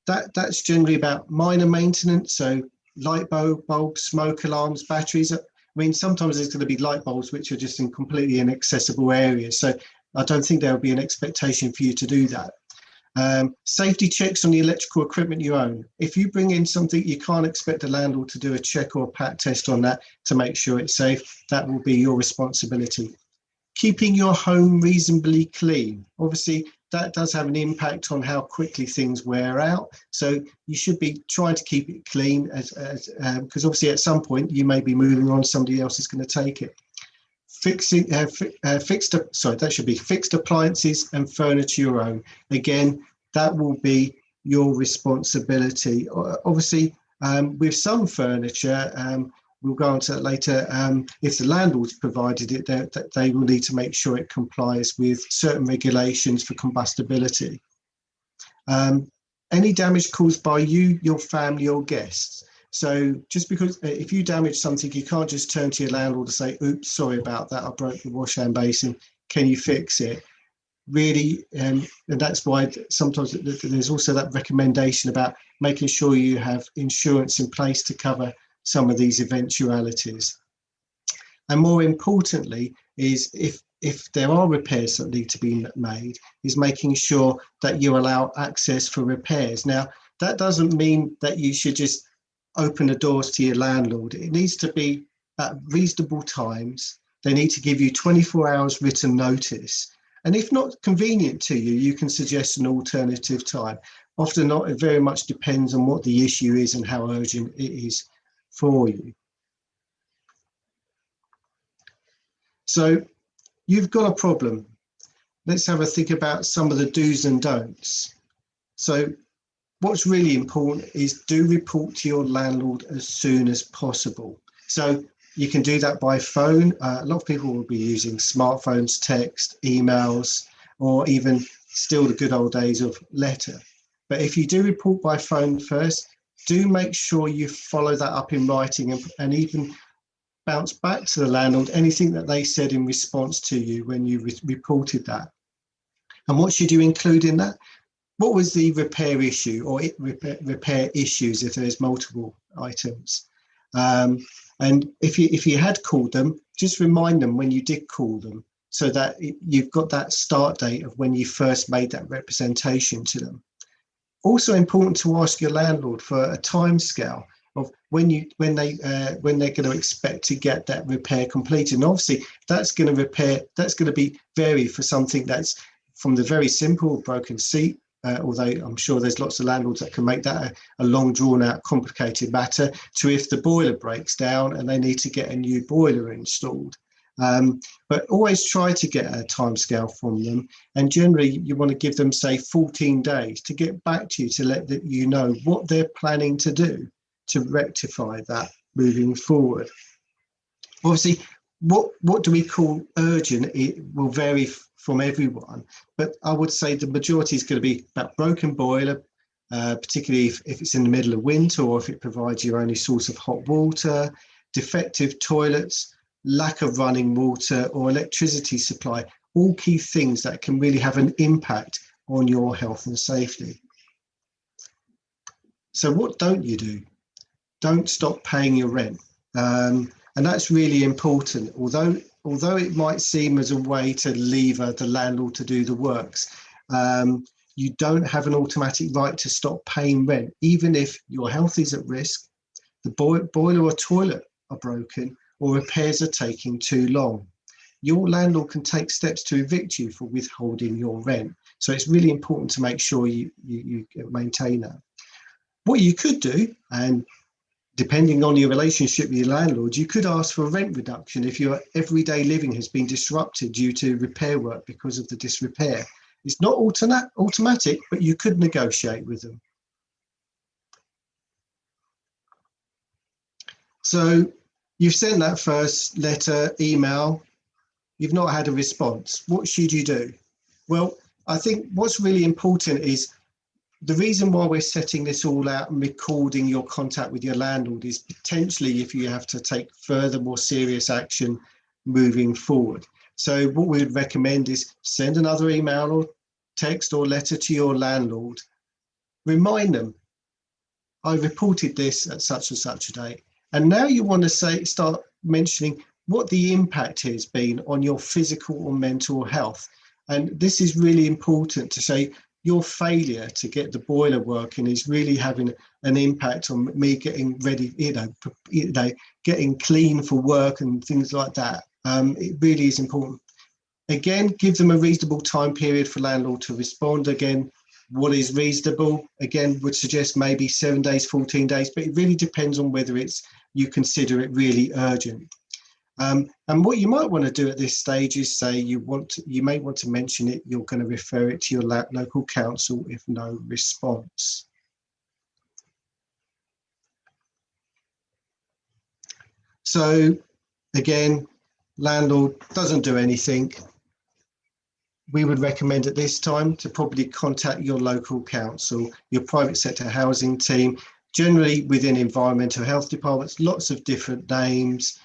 that's generally about minor maintenance, so light bulbs, smoke alarms, batteries. I mean, sometimes there's going to be light bulbs which are just in completely inaccessible areas, so I don't think there'll be an expectation for you to do that. Safety checks on the electrical equipment you own. If you bring in something, you can't expect a landlord to do a check or a pat test on that to make sure it's safe. That will be your responsibility. Keeping your home reasonably clean. Obviously, that does have an impact on how quickly things wear out. So you should be trying to keep it clean because obviously at some point you may be moving on, somebody else is going to take it. Fixed appliances and furniture your own. Again, that will be your responsibility. Obviously, with some furniture, we'll go on to that later, if the landlord's provided it, they will need to make sure it complies with certain regulations for combustibility. Any damage caused by you, your family or guests. So just because if you damage something, you can't just turn to your landlord and say, oops, sorry about that, I broke the wash hand basin, can you fix it? Really, and that's why sometimes there's also that recommendation about making sure you have insurance in place to cover some of these eventualities. And more importantly is if there are repairs that need to be made, is making sure that you allow access for repairs. Now, that doesn't mean that you should just open the doors to your landlord. It needs to be at reasonable times. They need to give you 24 hours written notice. And if not convenient to you, you can suggest an alternative time. Often not, it very much depends on what the issue is and how urgent it is for you. So you've got a problem. Let's have a think about some of the do's and don'ts. So what's really important is do report to your landlord as soon as possible. So you can do that by phone. A lot of people will be using smartphones, text, emails, or even still the good old days of letter. But if you do report by phone first, do make sure you follow that up in writing and even bounce back to the landlord anything that they said in response to you when you reported that. And what should you include in that? What was the repair issue or repair issues if there's multiple items? And if you had called them, just remind them when you did call them so that you've got that start date of when you first made that representation to them. Also important to ask your landlord for a timescale of when they're going to expect to get that repair completed. And obviously that's going to be vary for something that's from the very simple broken seat, although I'm sure there's lots of landlords that can make that a long drawn out complicated matter, to if the boiler breaks down and they need to get a new boiler installed. But always try to get a timescale from them, and generally you want to give them say 14 days to get back to you to let you know what they're planning to do to rectify that moving forward. Obviously, what do we call urgent? It will vary from everyone, but I would say the majority is going to be about broken boiler, particularly if it's in the middle of winter or if it provides your only source of hot water, defective toilets, lack of running water or electricity supply, all key things that can really have an impact on your health and safety. So what don't you do? Don't stop paying your rent. And that's really important. Although it might seem as a way to lever the landlord to do the works, you don't have an automatic right to stop paying rent, even if your health is at risk, the boiler or toilet are broken, or repairs are taking too long. Your landlord can take steps to evict you for withholding your rent. So it's really important to make sure you maintain that. What you could do, and depending on your relationship with your landlord, you could ask for a rent reduction if your everyday living has been disrupted due to repair work because of the disrepair. It's not automatic, but you could negotiate with them. So you've sent that first letter, email, you've not had a response. What should you do? Well, I think what's really important is the reason why we're setting this all out and recording your contact with your landlord is potentially if you have to take further, more serious action moving forward. So what we would recommend is send another email or text or letter to your landlord remind them, I reported this at such and such a date. And now you want to start mentioning what the impact has been on your physical or mental health. And this is really important to say your failure to get the boiler working is really having an impact on me getting ready, getting clean for work and things like that. It really is important. Again, give them a reasonable time period for landlord to respond. Again, what is reasonable? Again, would suggest maybe 7 days, 14 days, but it really depends on whether you consider it really urgent. And what you might want to do at this stage is say you may want to mention it, you're going to refer it to your local council if no response. So again, landlord doesn't do anything. We would recommend at this time to probably contact your local council, your private sector housing team, generally within environmental health departments, lots of different names,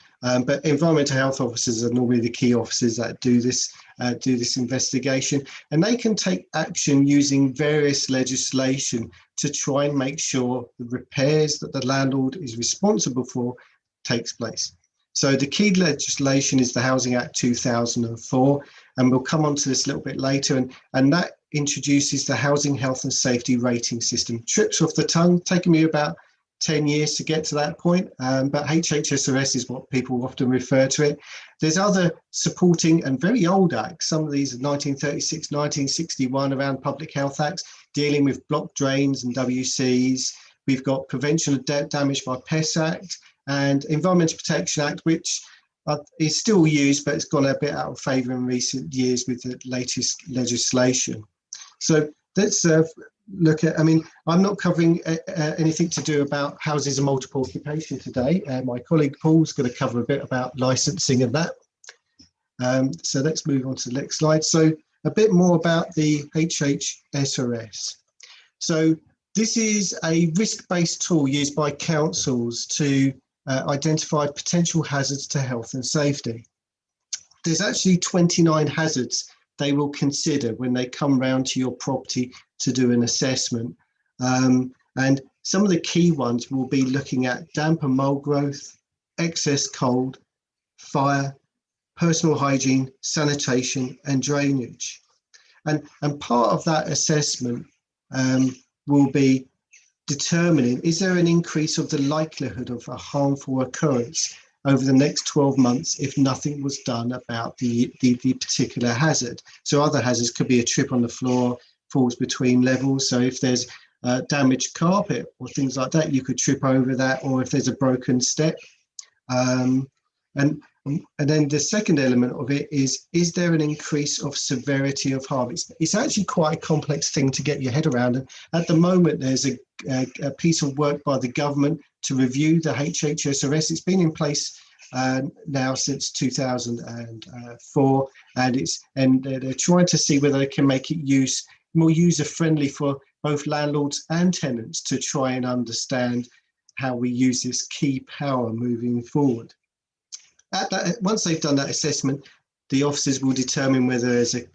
but environmental health officers are normally the key officers that do this investigation, and they can take action using various legislation to try and make sure the repairs that the landlord is responsible for takes place. So the key legislation is the Housing Act 2004, and we'll come on to this a little bit later, and that introduces the Housing Health and Safety Rating System. Trips off the tongue, taking me about 10 years to get to that point, but HHSRS is what people often refer to it. There's other supporting and very old acts, some of these are 1936, 1961, around public health acts, dealing with block drains and WCs. We've got Prevention of Damage by Pests Act, and Environmental Protection Act, which is still used, but it's gone a bit out of favour in recent years with the latest legislation. So let's look at, I'm not covering anything to do about houses of multiple occupation today. My colleague Paul's going to cover a bit about licensing and that. So let's move on to the next slide. So a bit more about the HHSRS. So this is a risk-based tool used by councils to identify potential hazards to health and safety. There's actually 29 hazards they will consider when they come round to your property to do an assessment. And some of the key ones will be looking at damp and mold growth, excess cold, fire, personal hygiene, sanitation and drainage. And part of that assessment will be determining, is there an increase of the likelihood of a harmful occurrence over the next 12 months if nothing was done about the particular hazard? So other hazards could be a trip on the floor, falls between levels. So if there's damaged carpet or things like that, you could trip over that, or if there's a broken step. And then the second element of it is there an increase of severity of harm? It's actually quite a complex thing to get your head around. And at the moment, there's a piece of work by the government to review the HHSRS. It's been in place now since 2004, and they're trying to see whether they can make it more user-friendly for both landlords and tenants to try and understand how we use this key power moving forward. Once they've done that assessment, the officers will determine whether there's a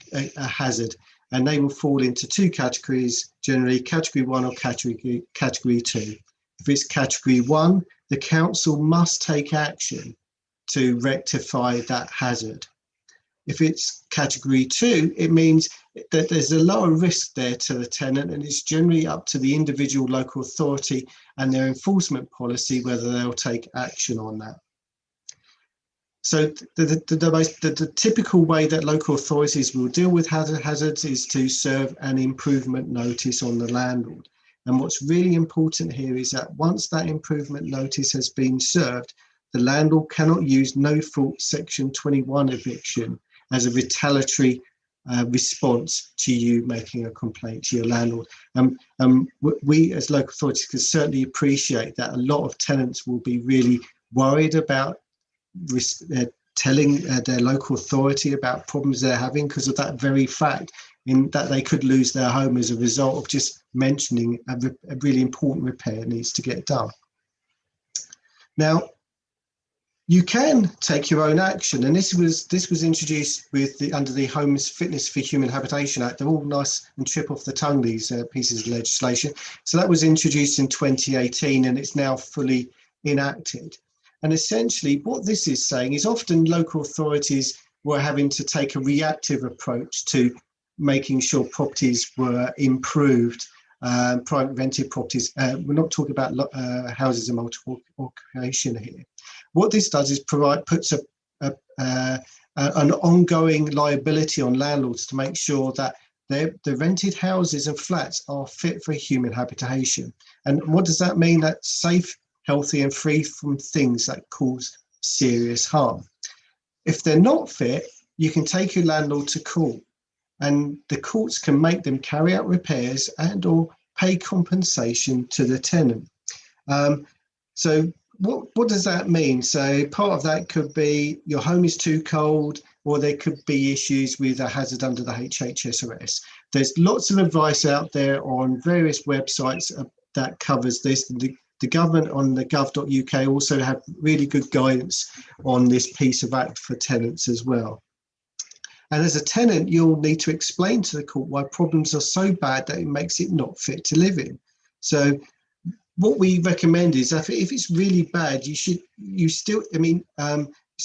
hazard, and they will fall into two categories, generally category 1 or category 2. If it's category 1, the council must take action to rectify that hazard. If it's category 2, it means that there's a lower risk there to the tenant, and it's generally up to the individual local authority and their enforcement policy whether they'll take action on that. So the typical way that local authorities will deal with hazards is to serve an improvement notice on the landlord. And what's really important here is that once that improvement notice has been served, the landlord cannot use no-fault Section 21 eviction as a retaliatory response to you making a complaint to your landlord. We as local authorities can certainly appreciate that a lot of tenants will be really worried about telling their local authority about problems they're having because of that very fact, in that they could lose their home as a result of just mentioning a really important repair needs to get done. Now, You can take your own action, and this was introduced with under the Homes Fitness for Human Habitation Act. They're all nice and trip off the tongue, these pieces of legislation. So that was introduced in 2018, and it's now fully enacted. And essentially, what this is saying is often local authorities were having to take a reactive approach to making sure properties were improved. Private rented properties. We're not talking about houses of multiple occupation here. What this does is puts an ongoing liability on landlords to make sure that the rented houses and flats are fit for human habitation. And what does that mean? That's safe, healthy, and free from things that cause serious harm. If they're not fit, you can take your landlord to court, and the courts can make them carry out repairs and or pay compensation to the tenant. So what does that mean? So part of that could be your home is too cold, or there could be issues with a hazard under the HHSRS. There's lots of advice out there on various websites that covers this. The government on the gov.uk also have really good guidance on this piece of act for tenants as well. And as a tenant, you'll need to explain to the court why problems are so bad that it makes it not fit to live in. So what we recommend is that if it's really bad, so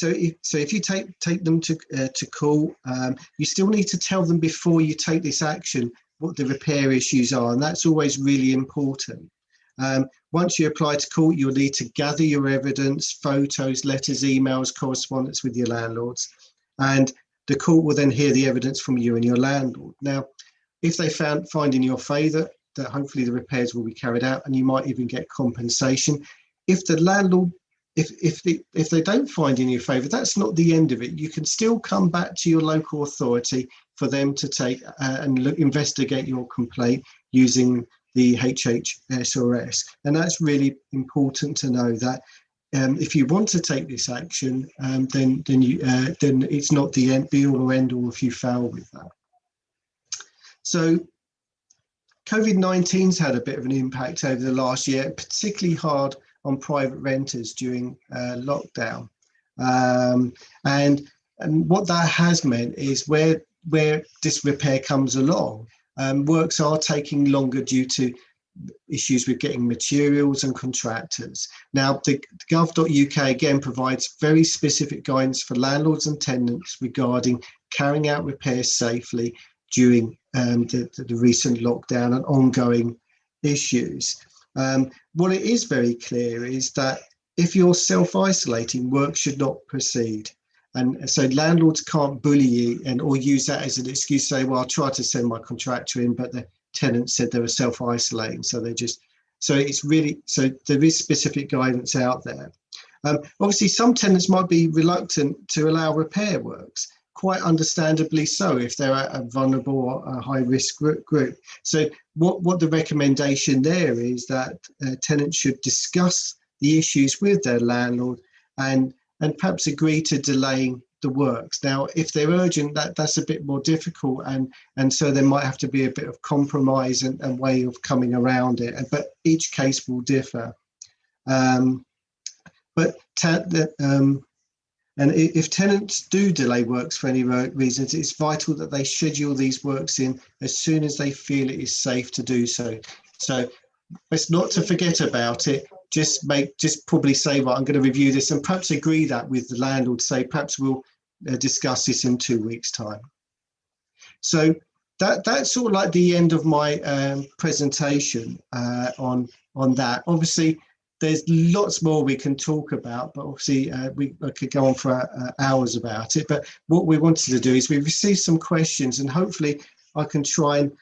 if you take them to court, you still need to tell them before you take this action what the repair issues are, and that's always really important. Once you apply to court, you'll need to gather your evidence, photos, letters, emails, correspondence with your landlords, and the court will then hear the evidence from you and your landlord. Now, if they find in your favour, that hopefully the repairs will be carried out, and you might even get compensation. If the landlord, if they don't find in your favour, that's not the end of it. You can still come back to your local authority for them to take and investigate your complaint using the HHSRS, and that's really important to know that. If you want to take this action, then it's not the be all or end all if you fail with that. So COVID-19's had a bit of an impact over the last year, particularly hard on private renters during lockdown. And what that has meant is where this repair comes along, works are taking longer due to issues with getting materials and contractors. Now, the gov.uk again provides very specific guidance for landlords and tenants regarding carrying out repairs safely during the recent lockdown and ongoing issues. What it is very clear is that if you're self-isolating, work should not proceed. And so landlords can't bully you or use that as an excuse to say, well, I'll try to send my contractor in, but the tenant said they were self-isolating. So there is specific guidance out there. Obviously, some tenants might be reluctant to allow repair works, quite understandably so if they're a vulnerable or a high-risk group. So what the recommendation there is that tenants should discuss the issues with their landlord and perhaps agree to delaying the works. Now, if they're urgent, that's a bit more difficult, and so there might have to be a bit of compromise and way of coming around it. But each case will differ. And if tenants do delay works for any reasons, it's vital that they schedule these works in as soon as they feel it is safe to do so. So it's not to forget about it. Just probably say, well, I'm going to review this, and perhaps agree that with the landlord. Say, perhaps we'll discuss this in 2 weeks' time. So that's sort of like the end of my presentation on that. Obviously, there's lots more we can talk about, but obviously I could go on for hours about it. But what we wanted to do is we received some questions, and hopefully I can try and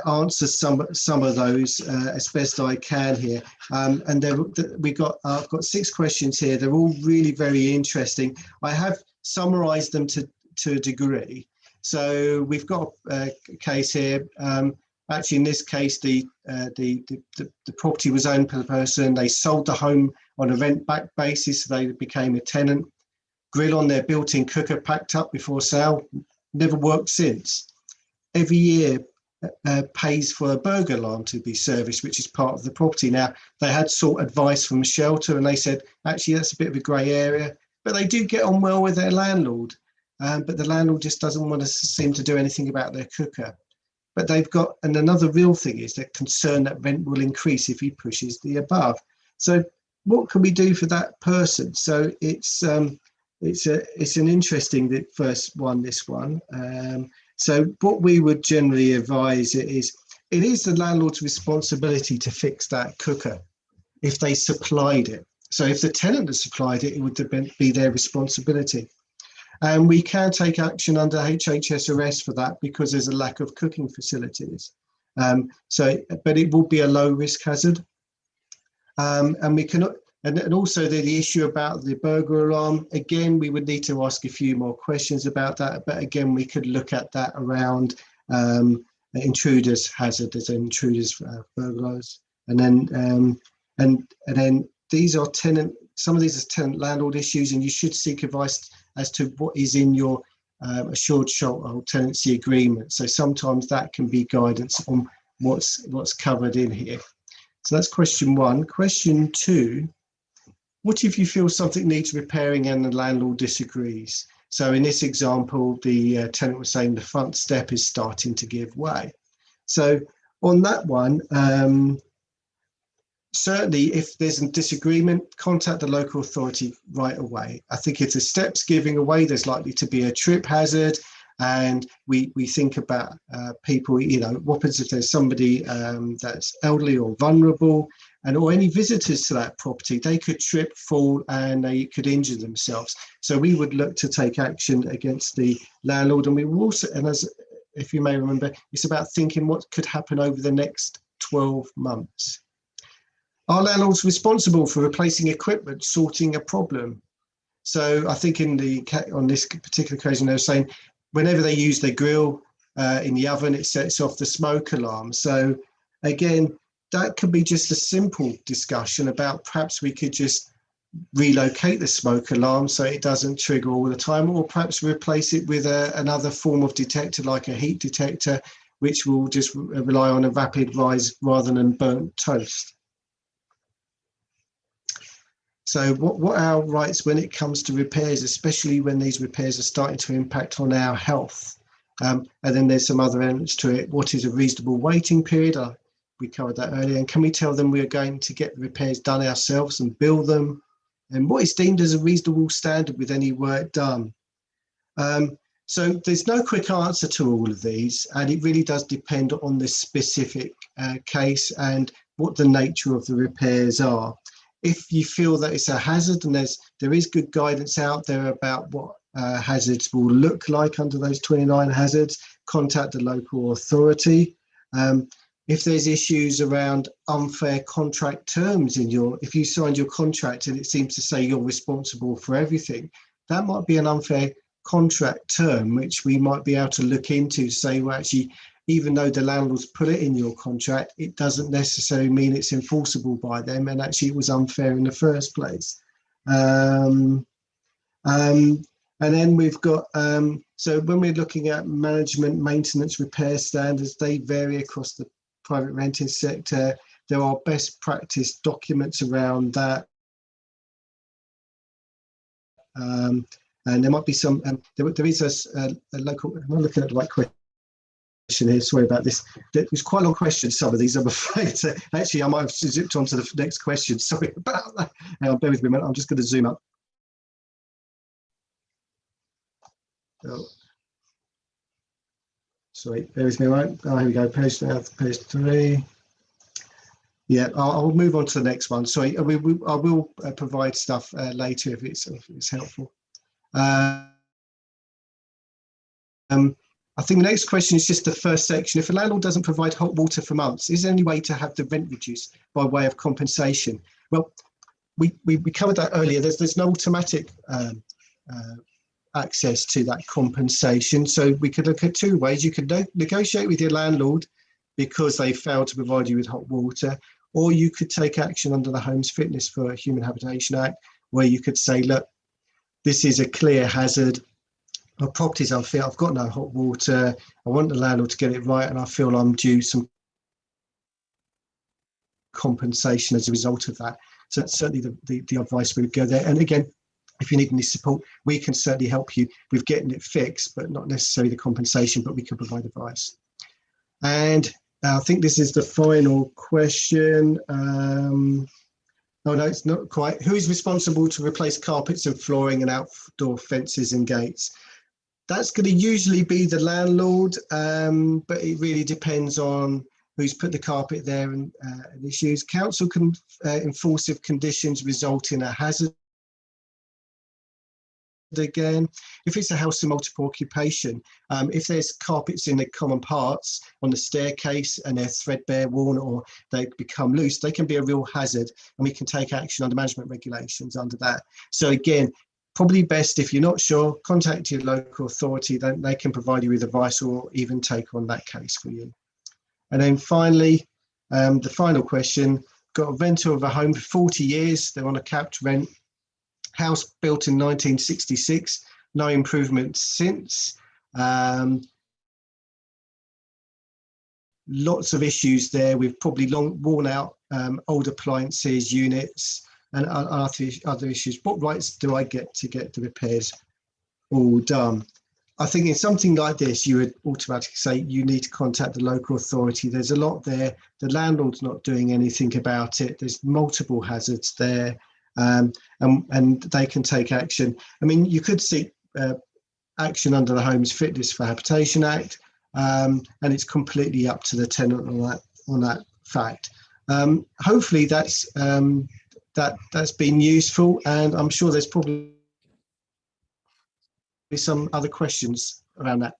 answer some of those as best I can here. And I've got 6 questions here. They're all really very interesting. I have summarised them to a degree. So we've got a case here. Actually, in this case, the property was owned by the person. They sold the home on a rent-back basis, so they became a tenant. Grill on their built-in cooker packed up before sale. Never worked since. Every year pays for a burglar alarm to be serviced, which is part of the property. Now, they had sought advice from a shelter, and they said, actually, that's a bit of a grey area, but they do get on well with their landlord. But the landlord just doesn't want to seem to do anything about their cooker. But they've got, and another real thing is they're concerned that rent will increase if he pushes the above. So what can we do for that person? So it's an interesting first one, this one. So what we would generally advise is, it is the landlord's responsibility to fix that cooker if they supplied it. So if the tenant has supplied it, it would be their responsibility. And we can take action under HHS arrest for that because there's a lack of cooking facilities. But it will be a low risk hazard. And we can, and also the issue about the burglar alarm, again, we would need to ask a few more questions about that. But again, we could look at that around intruders hazard as intruders burglars. And then these are some of these are tenant landlord issues, and you should seek advice as to what is in your assured short tenancy agreement. So sometimes that can be guidance on what's covered in here. So that's question one. Question two, what if you feel something needs repairing and the landlord disagrees? So in this example, the tenant was saying the front step is starting to give way. So on that one, certainly if there's a disagreement, contact the local authority right away. I think if the steps giving away, there's likely to be a trip hazard. And we think about people, what happens if there's somebody that's elderly or vulnerable, or any visitors to that property, they could trip, fall, and they could injure themselves. So we would look to take action against the landlord. And we will also, and as if you may remember, it's about thinking what could happen over the next 12 months. Are landlords responsible for replacing equipment, sorting a problem? So I think on this particular occasion, they were saying, whenever they use their grill in the oven, it sets off the smoke alarm. So again, that could be just a simple discussion about perhaps we could just relocate the smoke alarm so it doesn't trigger all the time, or perhaps replace it with another form of detector like a heat detector, which will just rely on a rapid rise rather than burnt toast. So what are our rights when it comes to repairs, especially when these repairs are starting to impact on our health? And then there's some other elements to it. What is a reasonable waiting period? We covered that earlier. And can we tell them we're going to get the repairs done ourselves and bill them? And what is deemed as a reasonable standard with any work done? So there's no quick answer to all of these, and it really does depend on the specific case and what the nature of the repairs are. If you feel that it's a hazard, and there is good guidance out there about what hazards will look like under those 29 hazards, contact the local authority. If there's issues around unfair contract terms if you signed your contract and it seems to say you're responsible for everything, that might be an unfair contract term, which we might be able to look into, say, well, actually, even though the landlord's put it in your contract, it doesn't necessarily mean it's enforceable by them, and actually it was unfair in the first place. And then we've got, so when we're looking at management, maintenance, repair standards, they vary across the private renting sector. There are best practice documents around that. And there might be some, there is a local, I'm not looking at the right question here, sorry about this. There's quite a long question, some of these, I'm afraid. So actually, I might have zipped on to the next question. Sorry about that. Bear with me a minute, I'm just going to zoom up. Oh. Sorry, bear with me, right? Oh, here we go, page 3. Yeah, I'll move on to the next one. Sorry, I will provide stuff later if it's helpful. I think the next question is just the first section. If a landlord doesn't provide hot water for months, is there any way to have the rent reduced by way of compensation? Well, we covered that earlier. There's no automatic access to that compensation. So we could look at two ways. You could negotiate with your landlord because they failed to provide you with hot water, or you could take action under the Homes Fitness for Human Habitation Act, where you could say, look, this is a clear hazard. My property's unfit. I've got no hot water. I want the landlord to get it right, and I feel I'm due some compensation as a result of that. So that's certainly the advice we would go there. And again, if you need any support, we can certainly help you with getting it fixed, but not necessarily the compensation, but we can provide advice. And I think this is the final question. Oh no, it's not quite. Who is responsible to replace carpets and flooring and outdoor fences and gates? That's going to usually be the landlord, but it really depends on who's put the carpet there and issues. Council can enforce if conditions result in a hazard. Again, if it's a house of multiple occupation, if there's carpets in the common parts on the staircase and they're threadbare, worn, or they become loose, they can be a real hazard, and we can take action under management regulations under that. So again, probably best, if you're not sure, contact your local authority, then they can provide you with advice or even take on that case for you. And then finally, the final question, got a rental of a home for 40 years, they're on a capped rent. House built in 1966, no improvements since. Lots of issues there with probably long worn out old appliances, units, and other issues. What rights do I get to get the repairs all done? I think in something like this, you would automatically say you need to contact the local authority. There's a lot there. The landlord's not doing anything about it. There's multiple hazards there. And they can take action. I mean, you could seek action under the Homes Fitness for Habitation Act, and it's completely up to the tenant on that fact. Hopefully that's been useful, and I'm sure there's probably some other questions around that.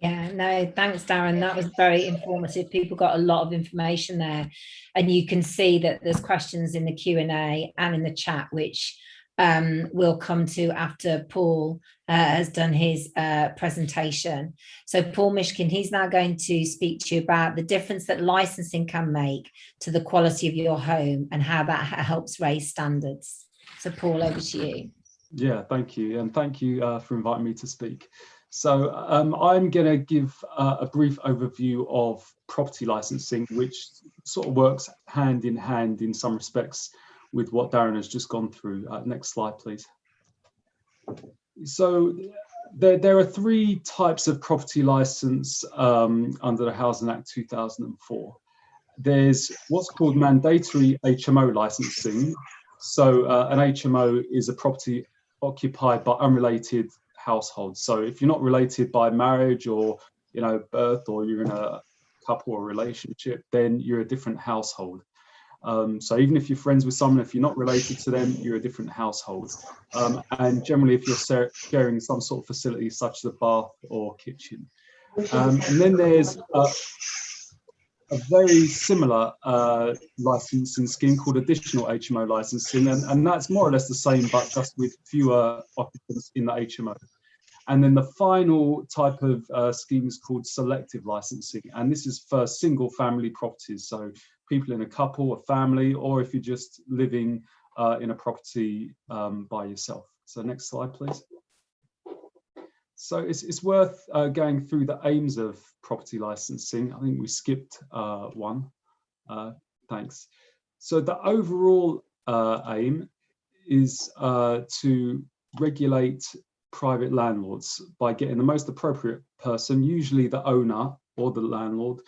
Yeah, no, thanks, Darren. That was very informative. People got a lot of information there, and you can see that there's questions in the Q&A and in the chat, which we'll come to after Paul has done his presentation. So Paul Mishkin, he's now going to speak to you about the difference that licensing can make to the quality of your home and how that helps raise standards. So Paul, over to you. Yeah, thank you. And thank you for inviting me to speak. So I'm going to give a brief overview of property licensing, which sort of works hand in some respects with what Darren has just gone through. Next slide, please. So there are three types of property license under the Housing Act 2004. There's what's called mandatory HMO licensing. So an HMO is a property occupied by unrelated households. So if you're not related by marriage or birth, or you're in a couple or relationship, then you're a different household. So even if you're friends with someone, if you're not related to them, you're a different household. And generally, if you're sharing some sort of facility such as a bath or kitchen. And then there's a very similar licensing scheme called additional HMO licensing, and that's more or less the same, but just with fewer occupants in the HMO. And then the final type of scheme is called selective licensing, and this is for single family properties, so people in a couple, a family, or if you're just living in a property by yourself. So next slide, please. So it's worth going through the aims of property licensing. I think we skipped one. Thanks. So the overall aim is to regulate private landlords by getting the most appropriate person, usually the owner or the landlord,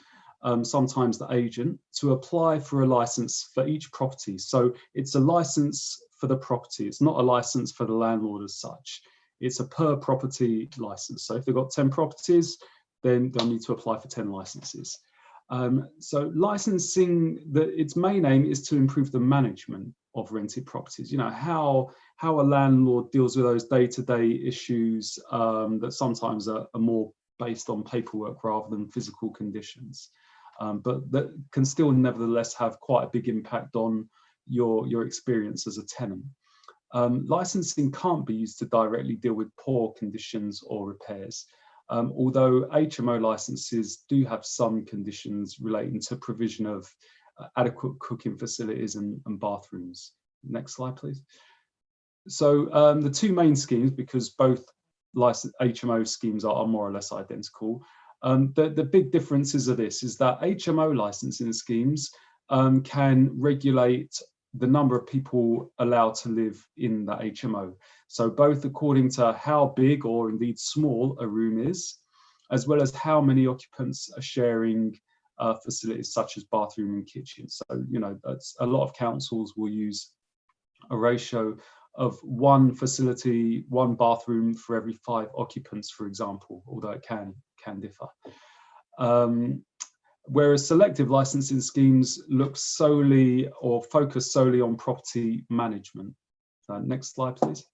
sometimes the agent, to apply for a license for each property. So it's a license for the property. It's not a license for the landlord as such. It's a per property license. So if they've got 10 properties, then they'll need to apply for 10 licenses. So licensing, its main aim is to improve the management of rented properties. How a landlord deals with those day-to-day issues that sometimes are more based on paperwork rather than physical conditions, but that can still nevertheless have quite a big impact on your experience as a tenant. Licensing can't be used to directly deal with poor conditions or repairs, although HMO licenses do have some conditions relating to provision of adequate cooking facilities and bathrooms. Next slide, please. So the two main schemes, because both HMO schemes are more or less identical, the big differences of this is that HMO licensing schemes can regulate the number of people allowed to live in the HMO. So both according to how big or indeed small a room is, as well as how many occupants are sharing facilities such as bathroom and kitchen. So, you know, that's a lot of councils will use a ratio of one facility, one bathroom for every 5 occupants, for example, although it can differ. Whereas selective licensing schemes look solely or focus solely on property management. Next slide, please.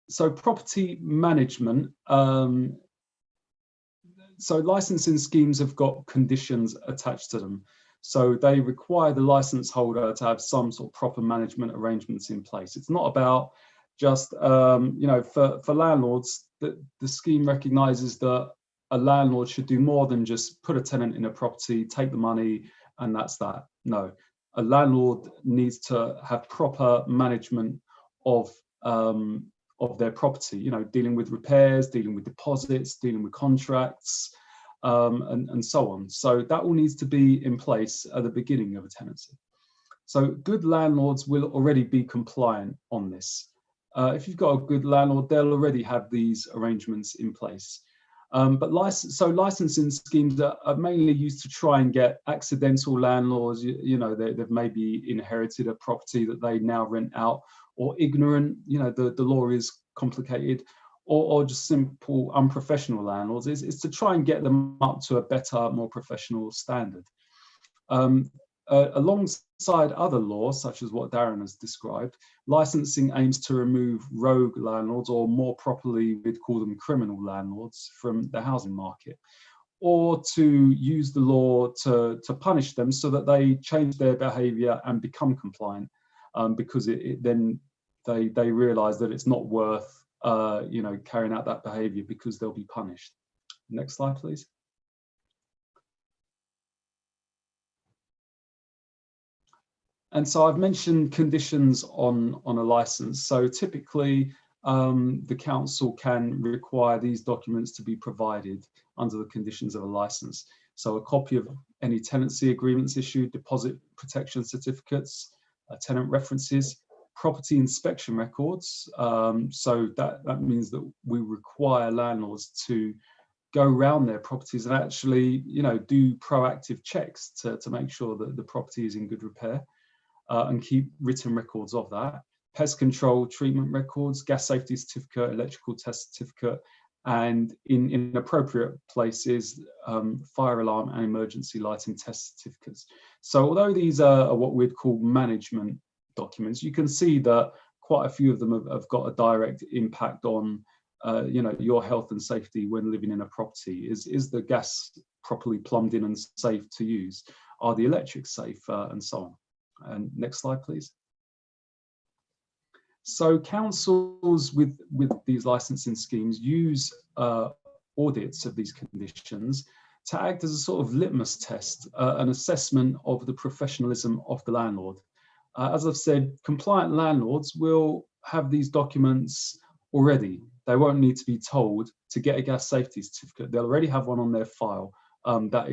So property management, so licensing schemes have got conditions attached to them. So they require the license holder to have some sort of proper management arrangements in place. It's not about just, you know, for landlords, the scheme recognises that a landlord should do more than just put a tenant in a property, take the money, and that's that. No, a landlord needs to have proper management of their property, you know, dealing with repairs, dealing with deposits, dealing with contracts, and so on. So that all needs to be in place at the beginning of a tenancy. So good landlords will already be compliant on this. If you've got a good landlord, they'll already have these arrangements in place. But licensing schemes are mainly used to try and get accidental landlords, you know, they've maybe inherited a property that they now rent out, or ignorant, you know, the law is complicated, or just simple unprofessional landlords, is to try and get them up to a better, more professional standard. Alongside other laws, such as what Darren has described, licensing aims to remove rogue landlords, or more properly, we'd call them criminal landlords, from the housing market, or to use the law to punish them so that they change their behaviour and become compliant, because then they realise that it's not worth you know, carrying out that behaviour because they'll be punished. Next slide, please. And so I've mentioned conditions on a licence. So typically the council can require these documents to be provided under the conditions of a licence. So a copy of any tenancy agreements issued, deposit protection certificates, tenant references, property inspection records. So that means that we require landlords to go around their properties and actually, you know, do proactive checks to make sure that the property is in good repair. And keep written records of that. Pest control treatment records, gas safety certificate, electrical test certificate, and in appropriate places, fire alarm and emergency lighting test certificates. So although these are what we'd call management documents, you can see that quite a few of them have got a direct impact on you know, your health and safety when living in a property. Is the gas properly plumbed in and safe to use? Are the electrics safe, and so on. And next slide, please. So councils with these licensing schemes use audits of these conditions to act as a sort of litmus test, an assessment of the professionalism of the landlord. As I've said, compliant landlords will have these documents already. They won't need to be told to get a gas safety certificate. They'll already have one on their file that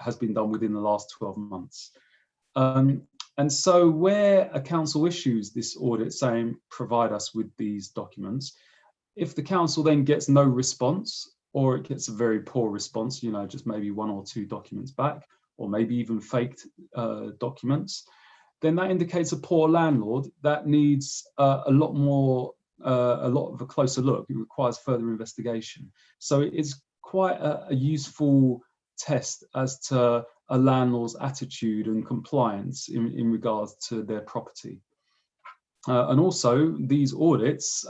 has been done within the last 12 months. And so where a council issues this audit saying, provide us with these documents, if the council then gets no response, or it gets a very poor response, you know, just maybe 1 or 2 documents back, or maybe even faked documents, then that indicates a poor landlord that needs a lot of a closer look. It requires further investigation. So it's quite a useful test as to a landlord's attitude and compliance in regards to their property. And also these audits,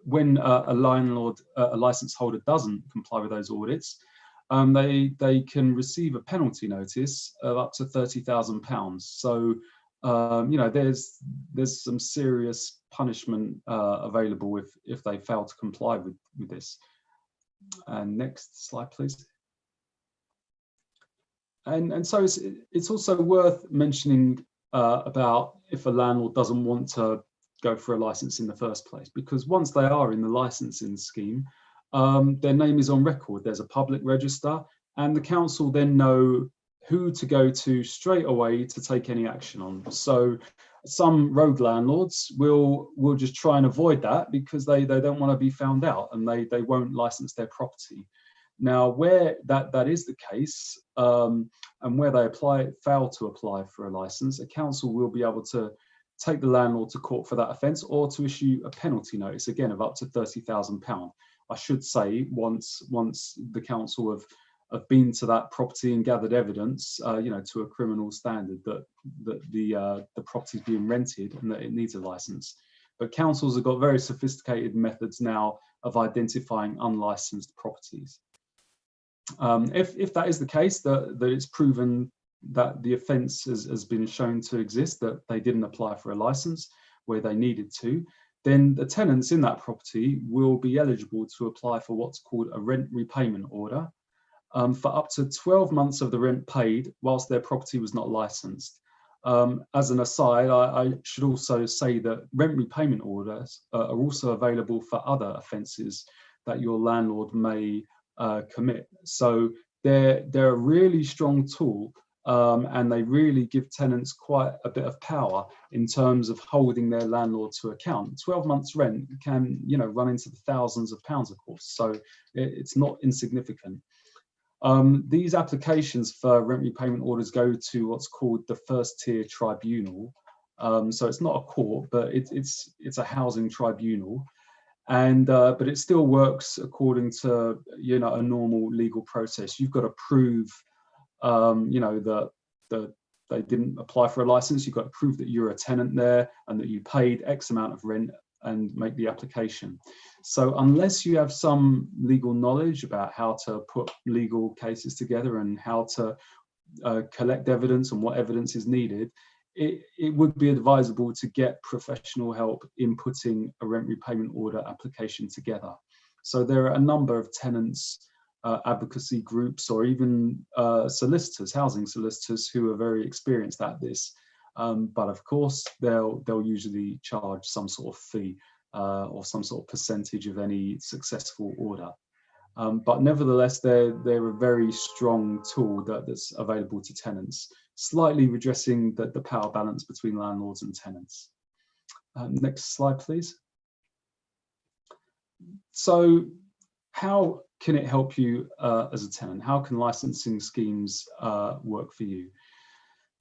when a landlord, a license holder doesn't comply with those audits, they can receive a penalty notice of up to £30,000. So you know, there's some serious punishment available if they fail to comply with this. And next slide, please. And so it's also worth mentioning about if a landlord doesn't want to go for a license in the first place, because once they are in the licensing scheme, their name is on record. There's a public register, and the council then know who to go to straight away to take any action on. So some rogue landlords will just try and avoid that because they don't want to be found out, and they won't license their property. Now, where that is the case, and where they fail to apply for a license, a council will be able to take the landlord to court for that offence, or to issue a penalty notice, again of up to £30,000. I should say, once the council have been to that property and gathered evidence, to a criminal standard that the property is being rented and that it needs a licence. But councils have got very sophisticated methods now of identifying unlicensed properties. If that is the case, that it's proven that the offence has been shown to exist, that they didn't apply for a licence where they needed to, then the tenants in that property will be eligible to apply for what's called a rent repayment order for up to 12 months of the rent paid whilst their property was not licensed. As an aside, I should also say that rent repayment orders are also available for other offences that your landlord may commit. So they're a really strong tool, and they really give tenants quite a bit of power in terms of holding their landlord to account. 12 months rent can, run into the thousands of pounds, of course, so it's not insignificant. These applications for rent repayment orders go to what's called the first tier tribunal. So it's not a court, but it's a housing tribunal. And but it still works according to a normal legal process. You've got to prove that they didn't apply for a license. You've got to prove that you're a tenant there and that you paid X amount of rent and make the application. So unless you have some legal knowledge about how to put legal cases together and how to collect evidence and what evidence is needed, it would be advisable to get professional help in putting a rent repayment order application together. So there are a number of tenants advocacy groups, or even solicitors, housing solicitors, who are very experienced at this. But of course, they'll usually charge some sort of fee or some sort of percentage of any successful order. But nevertheless, they're a very strong tool that's available to tenants, slightly redressing the power balance between landlords and tenants. Next slide, please. So how can it help you as a tenant? How can licensing schemes work for you?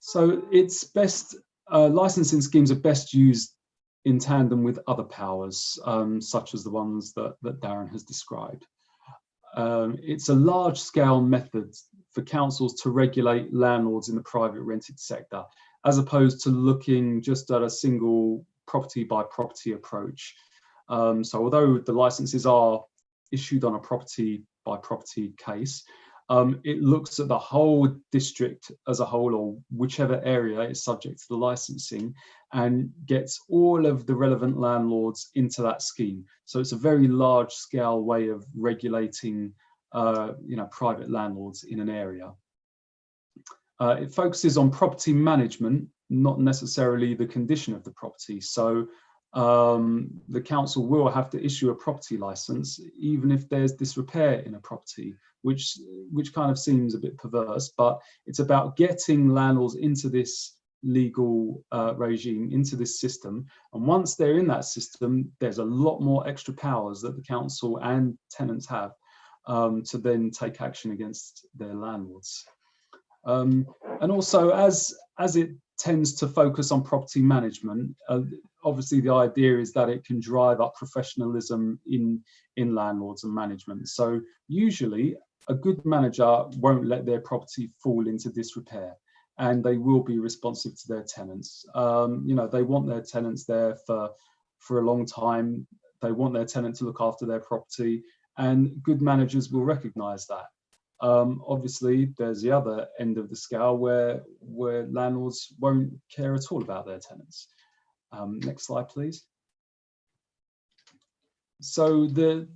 So it's best, licensing schemes are best used in tandem with other powers, such as the ones that Darren has described. It's a large-scale method for councils to regulate landlords in the private rented sector, as opposed to looking just at a single property-by-property approach. So although the licenses are issued on a property-by-property case, it looks at the whole district as a whole, or whichever area is subject to the licensing, and gets all of the relevant landlords into that scheme. So it's a very large-scale way of regulating, private landlords in an area. It focuses on property management, not necessarily the condition of the property. So the council will have to issue a property license even if there's disrepair in a property, which kind of seems a bit perverse, but it's about getting landlords into this legal regime, into this system. And once they're in that system, there's a lot more extra powers that the council and tenants have to then take action against their landlords. And also, as it tends to focus on property management, obviously the idea is that it can drive up professionalism in landlords and management. So usually a good manager won't let their property fall into disrepair, and they will be responsive to their tenants. They want their tenants there for a long time. They want their tenant to look after their property, and good managers will recognise that. Obviously, there's the other end of the scale where landlords won't care at all about their tenants. Next slide, please. So the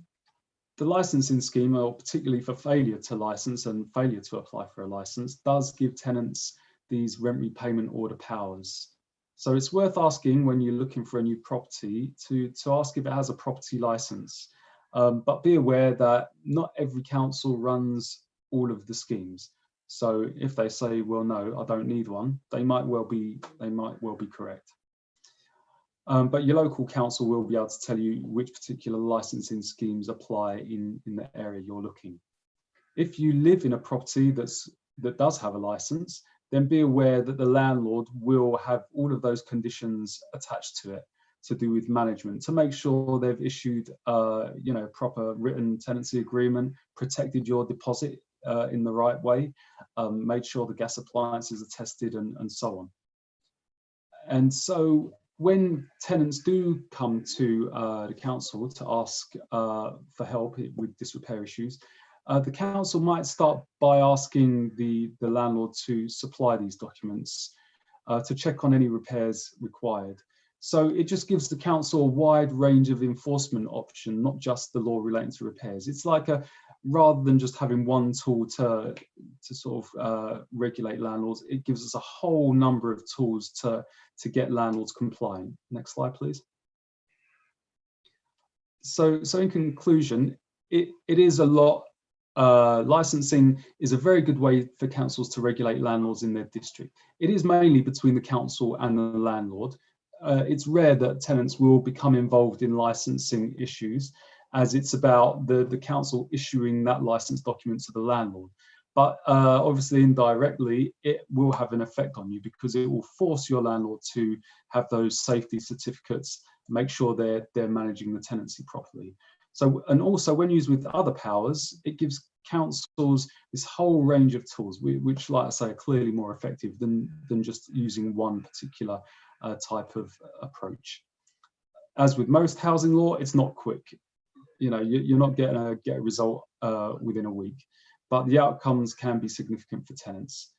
licensing scheme, or particularly for failure to license and failure to apply for a license, does give tenants these rent repayment order powers. So it's worth asking when you're looking for a new property to ask if it has a property license. But be aware that not every council runs all of the schemes. So if they say, well, no, I don't need one, they might well be correct. But your local council will be able to tell you which particular licensing schemes apply in the area you're looking. If you live in a property that does have a license, then be aware that the landlord will have all of those conditions attached to it to do with management, to make sure they've issued proper written tenancy agreement, protected your deposit in the right way, made sure the gas appliances are tested, and so on. And so when tenants do come to the council to ask for help with disrepair issues, the council might start by asking the landlord to supply these documents to check on any repairs required. So it just gives the council a wide range of enforcement option, not just the law relating to repairs. It's like rather than just having one tool to sort of regulate landlords, it gives us a whole number of tools to get landlords compliant. Next slide, please. So in conclusion, it is a lot. Licensing is a very good way for councils to regulate landlords in their district. It is mainly between the council and the landlord. It's rare that tenants will become involved in licensing issues, as it's about the council issuing that license document to the landlord. But obviously indirectly, it will have an effect on you, because it will force your landlord to have those safety certificates, make sure they're managing the tenancy properly. So, and also when used with other powers, it gives councils this whole range of tools, which, like I say, are clearly more effective than just using one particular type of approach. As with most housing law, it's not quick. You're not going to get a result within a week, but the outcomes can be significant for tenants.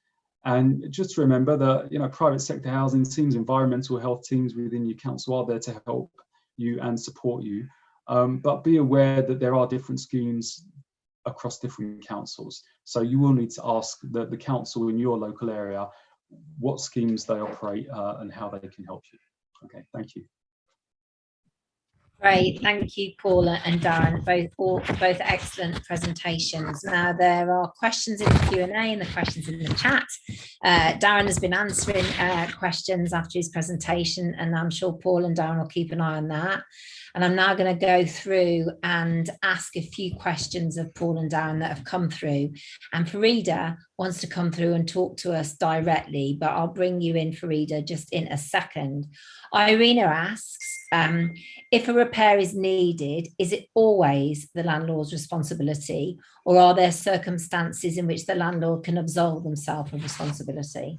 And just to remember that, private sector housing teams, environmental health teams within your council are there to help you and support you. But be aware that there are different schemes across different councils. So you will need to ask the council in your local area what schemes they operate and how they can help you. Okay, thank you. Great, thank you, Paula and Darren, both excellent presentations. Now there are questions in the Q&A and the questions in the chat. Darren has been answering questions after his presentation, and I'm sure Paul and Darren will keep an eye on that. And I'm now going to go through and ask a few questions of Paul and Darren that have come through. And Farida wants to come through and talk to us directly, but I'll bring you in, Farida, just in a second. Irina asks, if a repair is needed, is it always the landlord's responsibility, or are there circumstances in which the landlord can absolve themselves of responsibility?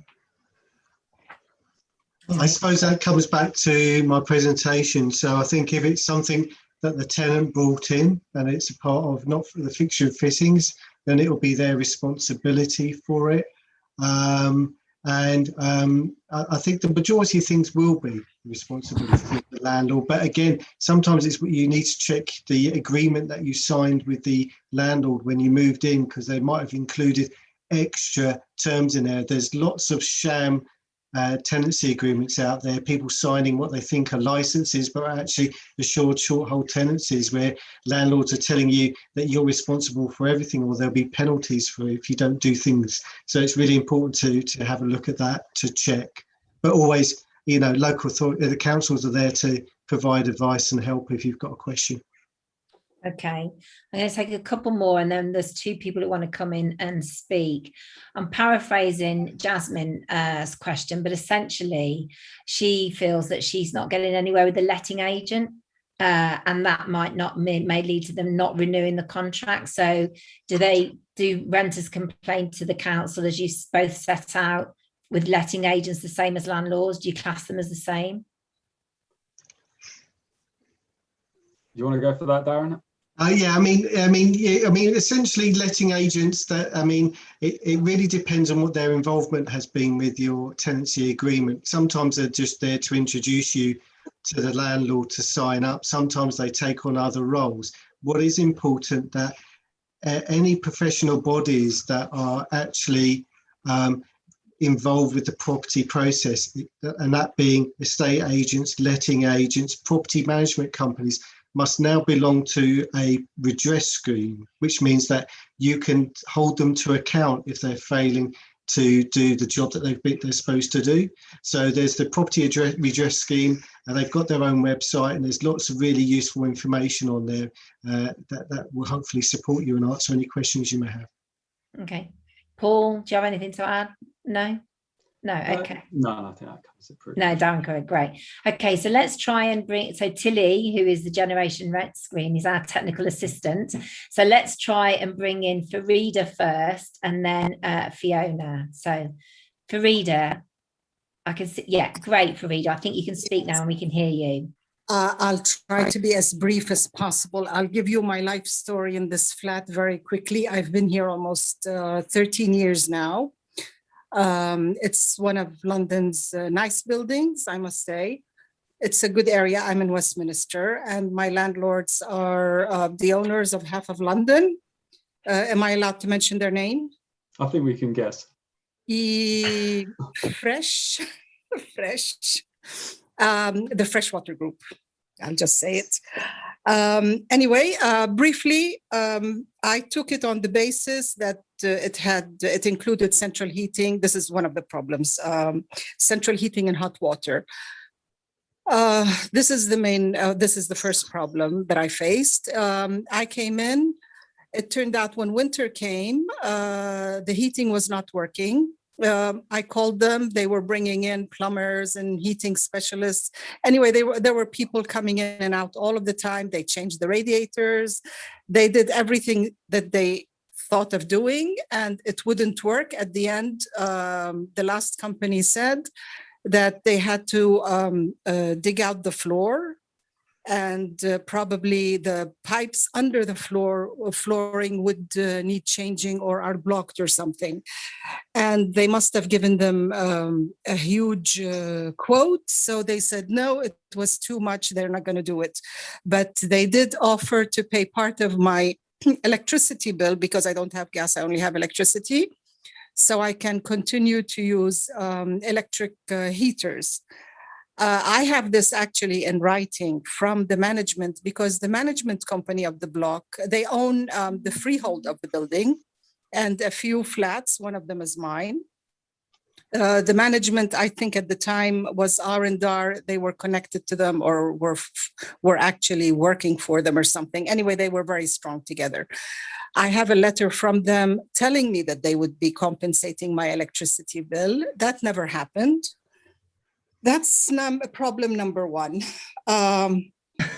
I suppose that comes back to my presentation. So I think if it's something that the tenant brought in and it's a part of not for the fixture and fittings, then it will be their responsibility for it. I think the majority of things will be the responsibility of the landlord. But again, sometimes it's what you need to check the agreement that you signed with the landlord when you moved in, because they might have included extra terms in there. There's lots of sham tenancy agreements out there, people signing what they think are licenses, but are actually assured short hold tenancies, where landlords are telling you that you're responsible for everything, or there'll be penalties for if you don't do things. So it's really important to have a look at that, to check. But always, local authority, the councils are there to provide advice and help if you've got a question. Okay, I'm going to take a couple more, and then there's two people who want to come in and speak. I'm paraphrasing Jasmine's question, but essentially she feels that she's not getting anywhere with the letting agent, and that may lead to them not renewing the contract. So do renters complain to the council, as you both set out, with letting agents the same as landlords? Do you class them as the same? You want to go for that, Darren? Essentially letting agents, it really depends on what their involvement has been with your tenancy agreement. Sometimes they're just there to introduce you to the landlord to sign up. Sometimes they take on other roles. What is important that any professional bodies that are actually involved with the property process, and that being estate agents, letting agents, property management companies, must now belong to a redress scheme, which means that you can hold them to account if they're failing to do the job that they're supposed to do. So there's the property redress scheme, and they've got their own website, and there's lots of really useful information on there that will hopefully support you and answer any questions you may have. Okay. Paul, do you have anything to add? No? No, okay. No, I think that covers it pretty No, Darren, great. Okay, so let's try and bring, so Tilly, who is the Generation Rent Screen, is our technical assistant. So let's try and bring in Farida first, and then Fiona. So Farida, I can see, yeah, great, Farida. I think you can speak now and we can hear you. I'll try to be as brief as possible. I'll give you my life story in this flat very quickly. I've been here almost 13 years now. It's one of London's nice buildings, I must say. It's a good area. I'm in Westminster, and my landlords are the owners of half of London. Am I allowed to mention their name? I think we can guess. Fresh, the Freshwater Group. I'll just say it. Anyway, briefly, I took it on the basis that it included central heating. This is one of the problems, central heating and hot water. This is the first problem that I faced. I came in, it turned out when winter came, the heating was not working. I called them, they were bringing in plumbers and heating specialists. Anyway, there were people coming in and out all of the time. They changed the radiators. They did everything that they thought of doing, and it wouldn't work. At the end, the last company said that they had to dig out the floor, and probably the pipes under the flooring would need changing or are blocked or something. And they must have given them a huge quote. So they said, no, it was too much. They're not going to do it. But they did offer to pay part of my electricity bill, because I don't have gas, I only have electricity. So I can continue to use electric heaters. I have this actually in writing from the management, because the management company of the block, they own the freehold of the building and a few flats. One of them is mine. The management, I think at the time, was R&R. They were connected to them, or were actually working for them or something. Anyway, they were very strong together. I have a letter from them telling me that they would be compensating my electricity bill. That never happened. That's problem number one.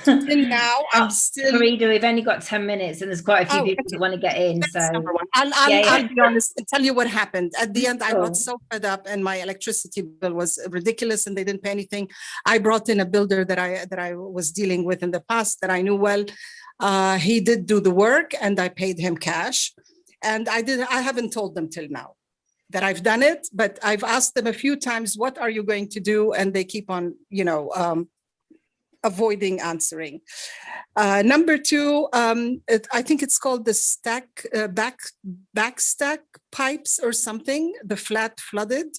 Till now, I'm still. Farida, we've only got 10 minutes, and there's quite a few people who want to get in. That's so number one. I'll be honest and tell you what happened. At the end, I got so fed up, and my electricity bill was ridiculous, and they didn't pay anything. I brought in a builder that I was dealing with in the past that I knew well. He did do the work, and I paid him cash. And I haven't told them till now that I've done it, but I've asked them a few times, what are you going to do? And they keep on, avoiding answering. Number two, I think it's called the backstack pipes or something, the flat flooded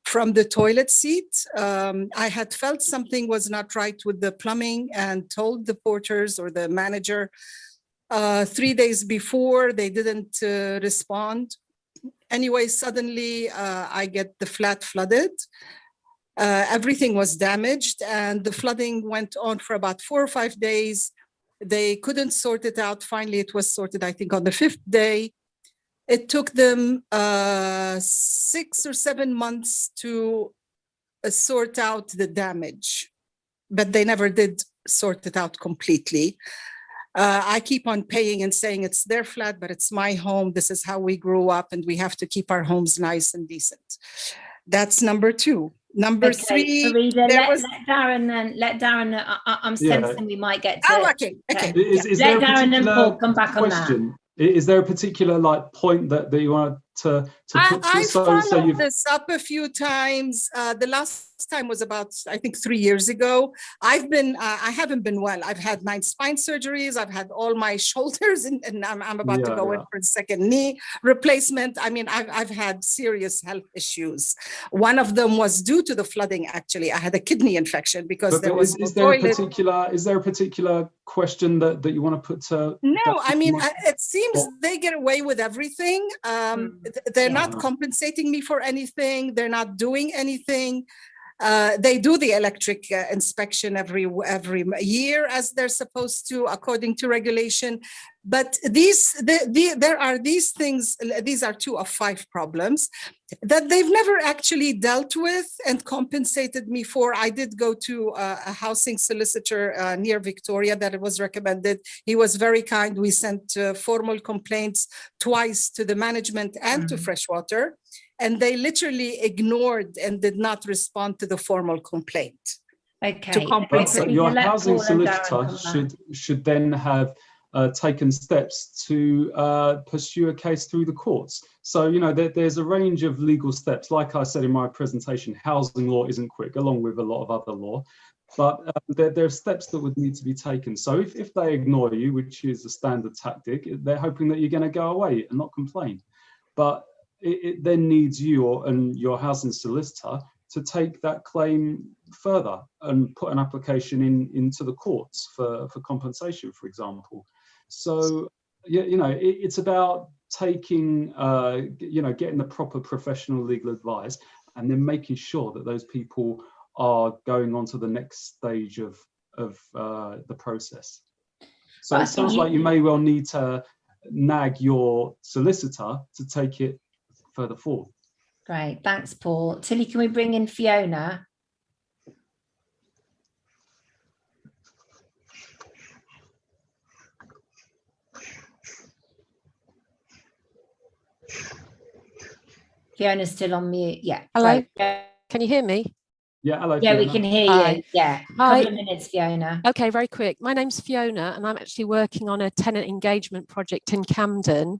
from the toilet seat. I had felt something was not right with the plumbing and told the porters or the manager 3 days before. They didn't respond. Anyway, suddenly I get the flat flooded. Everything was damaged, and the flooding went on for about 4 or 5 days. They couldn't sort it out. Finally, it was sorted, I think, on the 5th day. It took them 6 or 7 months to sort out the damage, but they never did sort it out completely. I keep on paying and saying it's their flat, but it's my home. This is how we grew up, and we have to keep our homes nice and decent. That's number two. Number three. Farida, let Darren. I'm sensing we might get to. Oh, okay. Okay. Is let there Darren and Paul come back on that. Is there a particular point that you want to to put I so followed you've this up a few times. The last time was about, I think, 3 years ago. I haven't been well. I've had 9 spine surgeries. I've had all my shoulders, and I'm about to go in for a second knee replacement. I mean, I've had serious health issues. One of them was due to the flooding. Actually, I had a kidney infection because there was is there a particular question that you want to put to? No, I mean, it seems they get away with everything. They're not compensating me for anything. They're not doing anything. They do the electric inspection every year as they're supposed to, according to regulation. But there are these things. These are 2 of 5 problems that they've never actually dealt with and compensated me for. I did go to a housing solicitor near Victoria that it was recommended. He was very kind. We sent formal complaints twice to the management and to Freshwater, and they literally ignored and did not respond to the formal complaint. Okay. To compensate. Your housing solicitor should then have taken steps to pursue a case through the courts. So, you know, there's a range of legal steps. Like I said in my presentation, housing law isn't quick, along with a lot of other law. But there are steps that would need to be taken. So if they ignore you, which is a standard tactic, they're hoping that you're going to go away and not complain. But it then needs you and your housing solicitor to take that claim further and put an application into the courts for compensation, for example. So, you know, it's about taking, you know, getting the proper professional legal advice and then making sure that those people are going on to the next stage of the process. So it sounds like you may well need to nag your solicitor to take it further forward. Great, thanks, Paul. Tilly, can we bring in Fiona? Fiona's still on mute. Yeah. Hello. Great. Can you hear me? Yeah, hello. Yeah, Fiona. we can hear Hi. you. Yeah. Hi. Couple of minutes, Fiona. Okay, very quick. My name's Fiona and I'm actually working on a tenant engagement project in Camden.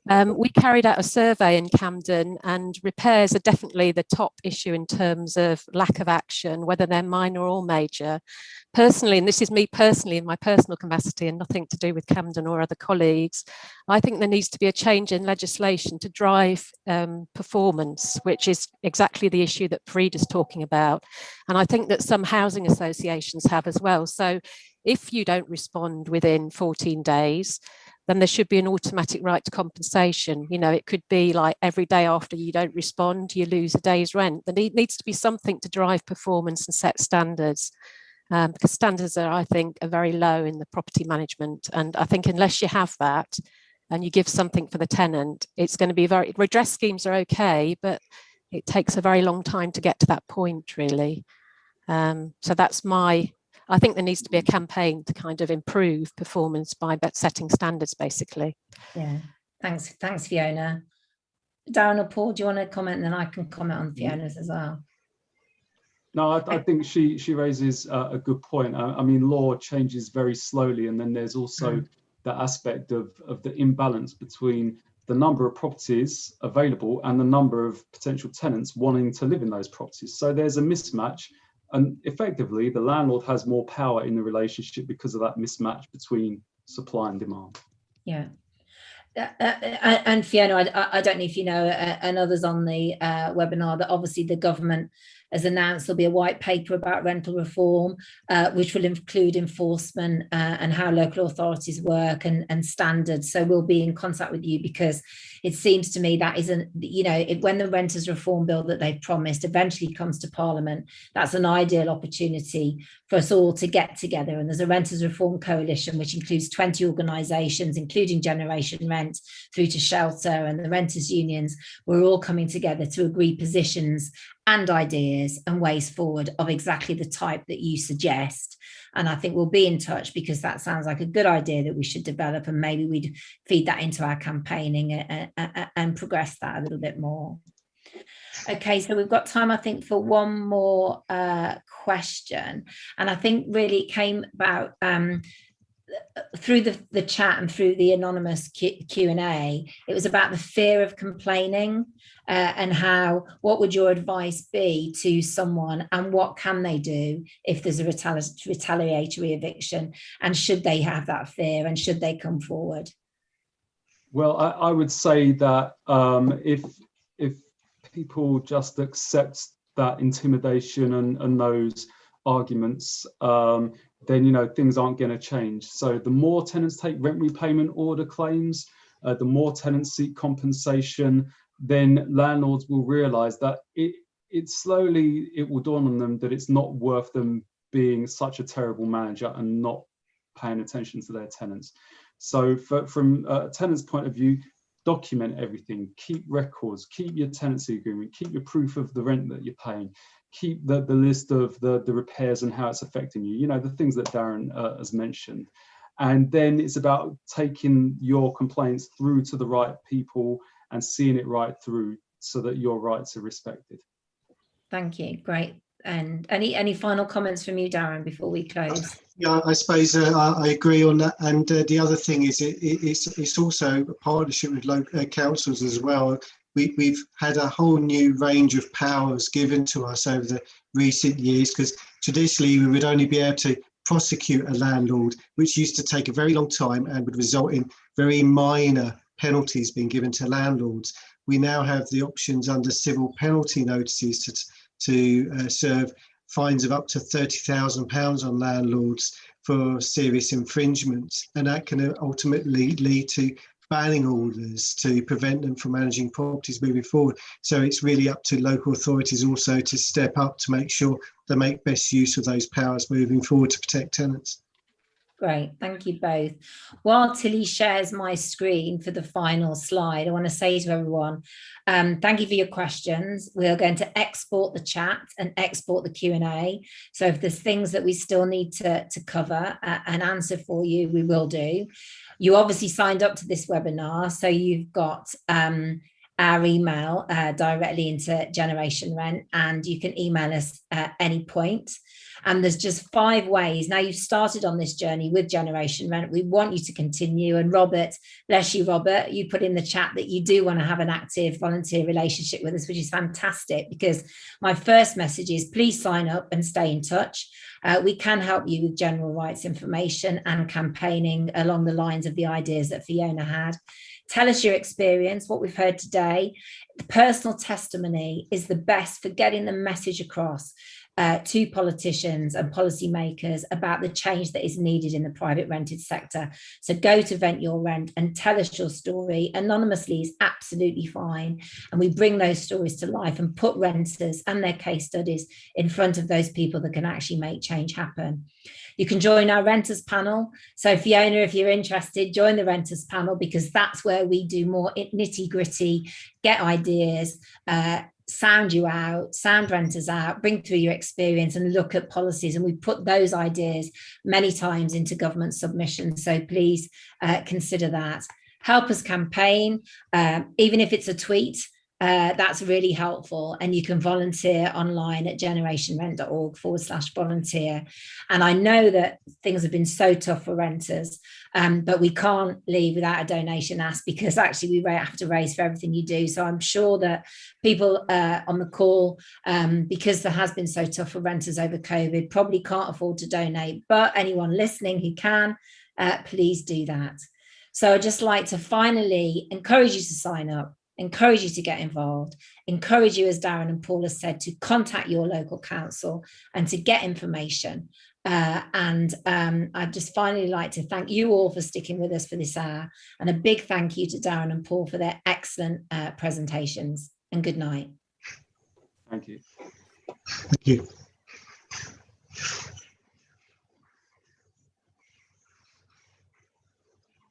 We carried out a survey in Camden, and repairs are definitely the top issue in terms of lack of action, whether they're minor or major. Personally, and this is me personally in my personal capacity and nothing to do with Camden or other colleagues, I think there needs to be a change in legislation to drive performance, which is exactly the issue that Farida's talking about. And I think that some housing associations have as well. So if you don't respond within 14 days, then there should be an automatic right to compensation. You know, it could be like every day after you don't respond, you lose a day's rent. There needs to be something to drive performance and set standards, because standards are, I think, are very low in the property management. And I think unless you have that and you give something for the tenant, it's going to be redress schemes are okay, but it takes a very long time to get to that point, really. So that's I think there needs to be a campaign to kind of improve performance by setting standards, basically. Yeah, thanks, Fiona. Darren or Paul, do you want to comment, and then I can comment on Fiona's as well? No, I think she raises a good point. I mean, law changes very slowly, and then there's also the aspect of the imbalance between the number of properties available and the number of potential tenants wanting to live in those properties. So there's a mismatch. And effectively, the landlord has more power in the relationship because of that mismatch between supply and demand. Yeah. And Fiona, I don't know if you know, and others on the webinar, that obviously the government has announced there'll be a white paper about rental reform, which will include enforcement and how local authorities work and standards. So we'll be in contact with you, because it seems to me that isn't, you know, when the renters reform bill that they've promised eventually comes to Parliament, that's an ideal opportunity for us all to get together. And there's a renters reform coalition, which includes 20 organisations, including Generation Rent through to Shelter and the renters unions. We're all coming together to agree positions and ideas and ways forward of exactly the type that you suggest. And I think we'll be in touch, because that sounds like a good idea that we should develop, and maybe we'd feed that into our campaigning and progress that a little bit more. Okay, so we've got time, I think, for one more question. And I think really it came about through the chat and through the anonymous Q&A, it was about the fear of complaining and what would your advice be to someone, and what can they do if there's a retaliatory eviction, and should they have that fear, and should they come forward? Well, I would say that if people just accept that intimidation and those arguments, then, you know, things aren't going to change. So the more tenants take rent repayment order claims, the more tenants seek compensation, then landlords will realise that it will dawn on them that it's not worth them being such a terrible manager and not paying attention to their tenants. So from a tenant's point of view, document everything, keep records, keep your tenancy agreement, keep your proof of the rent that you're paying, keep the list of the repairs and how it's affecting you, you know, the things that Darren has mentioned. And then it's about taking your complaints through to the right people and seeing it right through so that your rights are respected. Thank you. Great. And any final comments from you, Darren, before we close? Yeah, I suppose I agree on that. And the other thing is it's also a partnership with local councils as well. We've had a whole new range of powers given to us over the recent years, because traditionally we would only be able to prosecute a landlord, which used to take a very long time and would result in very minor penalties being given to landlords. We now have the options under civil penalty notices to serve fines of up to £30,000 on landlords for serious infringements, and that can ultimately lead to banning orders to prevent them from managing properties moving forward. So it's really up to local authorities also to step up to make sure they make best use of those powers moving forward to protect tenants. Great, thank you both. While Tilly shares my screen for the final slide, I want to say to everyone, thank you for your questions. We are going to export the chat and export the Q&A. So if there's things that we still need to cover and answer for you, we will do. You obviously signed up to this webinar, so you've got our email directly into Generation Rent, and you can email us at any point. And there's just 5 ways. Now you've started on this journey with Generation Rent. We want you to continue. And Robert, bless you, Robert, you put in the chat that you do want to have an active volunteer relationship with us, which is fantastic, because my first message is please sign up and stay in touch. We can help you with general rights information and campaigning along the lines of the ideas that Fiona had. Tell us your experience, what we've heard today. The personal testimony is the best for getting the message across to politicians and policymakers about the change that is needed in the private rented sector. So go to Vent Your Rent and tell us your story. Anonymously is absolutely fine. And we bring those stories to life and put renters and their case studies in front of those people that can actually make change happen. You can join our renters panel. So Fiona, if you're interested, join the renters panel, because that's where we do more nitty gritty, get ideas, sound you out, sound renters out, bring through your experience and look at policies. And we put those ideas many times into government submissions. So please consider that. Help us campaign, even if it's a tweet. That's really helpful, and you can volunteer online at generationrent.org/volunteer. And I know that things have been so tough for renters, but we can't leave without a donation ask, because actually we have to raise for everything you do. So I'm sure that people on the call, because there has been so tough for renters over COVID, probably can't afford to donate, but anyone listening who can, please do that. So I'd just like to finally encourage you to sign up, encourage you to get involved, encourage you, as Darren and Paul have said, to contact your local council and to get information. I'd just finally like to thank you all for sticking with us for this hour, and a big thank you to Darren and Paul for their excellent presentations, and good night. Thank you. Thank you.